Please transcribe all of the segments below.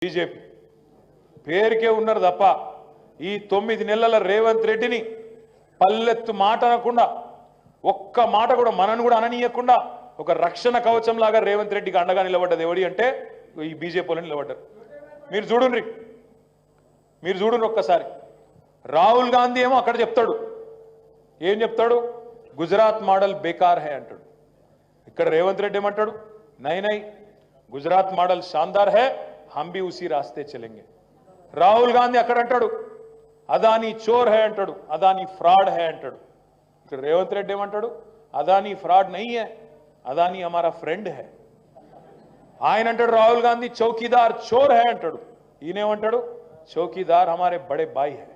BJP పేరుకే ఉన్నారు తప్ప ఈ 9 నెలల రేవంత్ రెడ్డిని పల్లెత్తు మాట అనకుండా ఒక్క మాట కూడా మనను కూడా అననీయకుండా ఒక రక్షణ కవచం లాగా రేవంత్ రెడ్డికి అండగా నిలబడ్డది ఎవడి అంటే ఈ బీజేపీలో నిలబడ్డారు. మీరు చూడండి ఒక్కసారి. రాహుల్ గాంధీ ఏమో అక్కడ చెప్తాడు, ఏం చెప్తాడు? గుజరాత్ మోడల్ బేకార్ హై అంటాడు. ఇక్కడ రేవంత్ రెడ్డి ఏమంటాడు? నై గుజరాత్ మోడల్ షాందార్ హై, हम भी उसी रास्ते चलेंगे. రాహుల్ గాంధీ అక్కడ అంటాడు అదానీ చోర్ హై అంటాడు, అదానీ ఫ్రాడ్ హై అంటాడు. ఇక్కడ రేవంత్ రెడ్డి ఏమంటాడు? అదానీ ఫ్రాడ్ నహీ హై, అదానీ హమారా ఫ్రెండ్ హై. ఆయన అంటాడు రాహుల్ గాంధీ చౌకీదార్ చోర్ హై అంటాడు. ఈయనేమంటాడు? చౌకీదార్ హమారే బడే బాయ్ హై.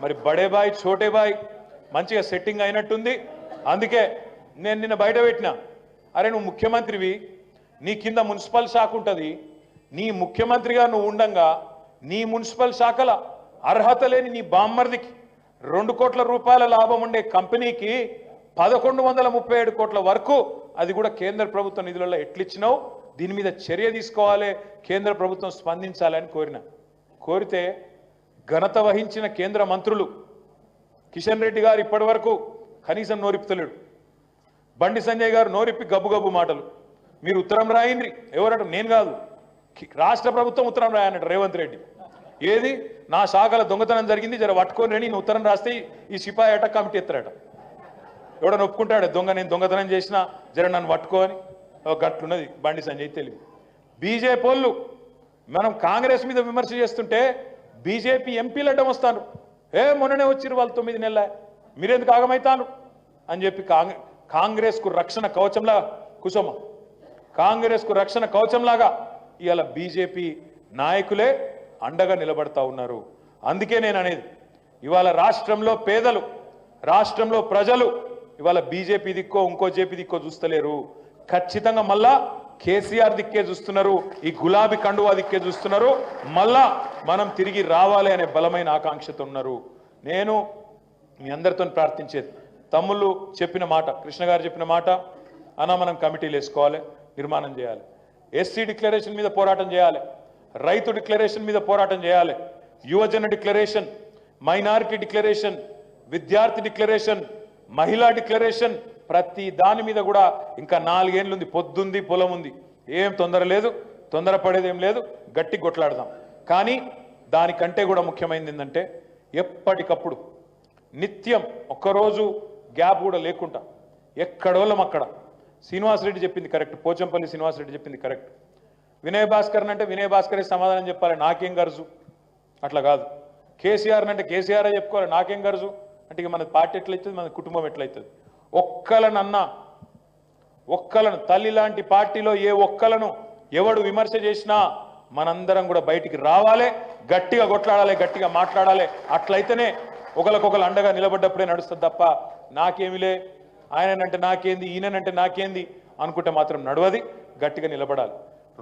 మరి బడే బాయ్ చోటే బాయ్ మంచిగా సెట్టింగ్ అయినట్టుంది. అందుకే నేను నిన్న బయట పెట్టినా, అరే నువ్వు ముఖ్యమంత్రివి, నీ కింద మున్సిపల్ శాఖ ఉంటుంది, నీ ముఖ్యమంత్రిగా నువ్వు ఉండంగా నీ మున్సిపల్ శాఖల అర్హత లేని నీ బామ్మర్దికి 2 కోట్ల రూపాయల లాభం ఉండే కంపెనీకి 1137 కోట్ల వరకు అది కూడా కేంద్ర ప్రభుత్వ నిధులలో ఎట్లిచ్చినావు, దీని మీద చర్య తీసుకోవాలి, కేంద్ర ప్రభుత్వం స్పందించాలని కోరితే ఘనత వహించిన కేంద్ర మంత్రులు కిషన్ రెడ్డి గారు ఇప్పటి వరకు కనీసం నోరిప్పుతలేడు. బండి సంజయ్ గారు నోరిప్పి గబ్బు మాటలు. మీరు ఉత్తరం రాయండి, ఎవరట? నేను కాదు, రాష్ట్ర ప్రభుత్వం ఉత్తరం రాయన్నట్టు రేవంత్ రెడ్డి. ఏది? నా శాఖల దొంగతనం జరిగింది, జర పట్టుకొని రండి, నేను ఉత్తరం రాస్తే ఈ సిపాయి అట కమిటీ ఎత్తారట. ఎవడని ఒప్పుకుంటాడు నేను దొంగతనం చేసినా, జర నన్ను పట్టుకోని. గట్లున్నది బండి సంజయ్ తెలివి. బీజేపీ వాళ్ళు మనం కాంగ్రెస్ మీద విమర్శ చేస్తుంటే బీజేపీ ఎంపీలు అడ్డం వస్తాను. మొన్ననే వచ్చిరు వాళ్ళు 9 నెలల, మీరెందుకు ఆగమవుతాను అని చెప్పి కాంగ్రెస్కు రక్షణ కవచంలా కుసుమ, కాంగ్రెస్కు రక్షణ కవచంలాగా ఇవాళ బీజేపీ నాయకులే అండగా నిలబడతా ఉన్నారు. అందుకే నేను అనేది, ఇవాళ రాష్ట్రంలో పేదలు, రాష్ట్రంలో ప్రజలు ఇవాళ బీజేపీ దిక్కో ఇంకో జేపీ దిక్కో చూస్తలేరు. ఖచ్చితంగా మళ్ళా కేసీఆర్ దిక్కే చూస్తున్నారు, ఈ గులాబీ కండువా దిక్కే చూస్తున్నారు. మళ్ళా మనం తిరిగి రావాలి అనే బలమైన ఆకాంక్షతో ఉన్నారు. నేను మీ అందరితో ప్రార్థించేది, తమ్ముళ్ళు చెప్పిన మాట, కృష్ణ గారు చెప్పిన మాట అన్న, మనం కమిటీలు వేసుకోవాలి, నిర్మాణం చేయాలి, ఎస్సీ డిక్లరేషన్ మీద పోరాటం చేయాలి, రైతు డిక్లరేషన్ మీద పోరాటం చేయాలి, యువజన డిక్లరేషన్, మైనారిటీ డిక్లరేషన్, విద్యార్థి డిక్లరేషన్, మహిళా డిక్లరేషన్, ప్రతి దాని మీద కూడా ఇంకా 4 ఏళ్ళు ఉంది, పొద్దుంది, పొలం ఉంది, ఏం తొందర లేదు, తొందరపడేదేం లేదు, గట్టి కొట్లాడదాం. కానీ దానికంటే కూడా ముఖ్యమైనది ఏంటంటే ఎప్పటికప్పుడు నిత్యం ఒక్కరోజు గ్యాప్ కూడా లేకుండా ఎక్కడోళ్ళం అక్కడ. శ్రీనివాసరెడ్డి చెప్పింది కరెక్ట్, పోచంపల్లి శ్రీనివాసరెడ్డి చెప్పింది కరెక్ట్. వినయ్ భాస్కర్ అంటే వినయ్ భాస్కరే సమాధానం చెప్పాలి, నాకేం గరజు, అట్లా కాదు. కేసీఆర్ అంటే కేసీఆర్ చెప్పుకోవాలి, నాకేం గరజు అంటే ఇక మన పార్టీ ఎట్లయితుంది, మన కుటుంబం ఎట్లయితుంది. ఒక్కలను తల్లి లాంటి పార్టీలో ఏ ఒక్కలను ఎవడు విమర్శ చేసినా మనందరం కూడా బయటికి రావాలి, గట్టిగా కొట్లాడాలి, గట్టిగా మాట్లాడాలి. అట్లయితేనే ఒకరికొకరు అండగా నిలబడ్డప్పుడే నడుస్తుంది తప్ప నాకేమిలే, ఆయనంటే నాకేంది, ఈయనంటే నాకేంది అనుకుంటే మాత్రం నడవది. గట్టిగా నిలబడాలి,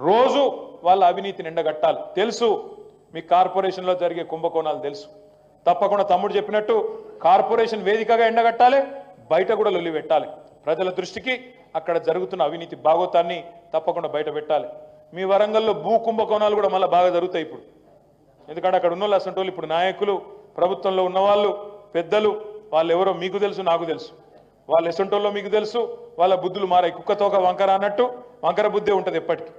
రోజు వాళ్ళ అవినీతిని ఎండగట్టాలి. తెలుసు మీ కార్పొరేషన్లో జరిగే కుంభకోణాలు తెలుసు, తప్పకుండా తమ్ముడు చెప్పినట్టు కార్పొరేషన్ వేదికగా ఎండగట్టాలి, బయట కూడా లొల్లి పెట్టాలి. ప్రజల దృష్టికి అక్కడ జరుగుతున్న అవినీతి భాగోతాన్ని తప్పకుండా బయట పెట్టాలి. మీ వరంగల్లో భూ కుంభకోణాలు కూడా మళ్ళీ బాగా జరుగుతాయి ఇప్పుడు, ఎందుకంటే అక్కడ ఉన్న వాళ్ళు అసంటోళ్ళు ఇప్పుడు నాయకులు, ప్రభుత్వంలో ఉన్నవాళ్ళు, పెద్దలు, వాళ్ళు ఎవరో మీకు తెలుసు, నాకు తెలుసు. వాళ్ళు ఎసంటోళ్ళో మీకు తెలుసు, వాళ్ళ బుద్ధులు మారాయి. కుక్కతోక వంకర అన్నట్టు వంకర బుద్ధే ఉంటుంది ఎప్పటికీ.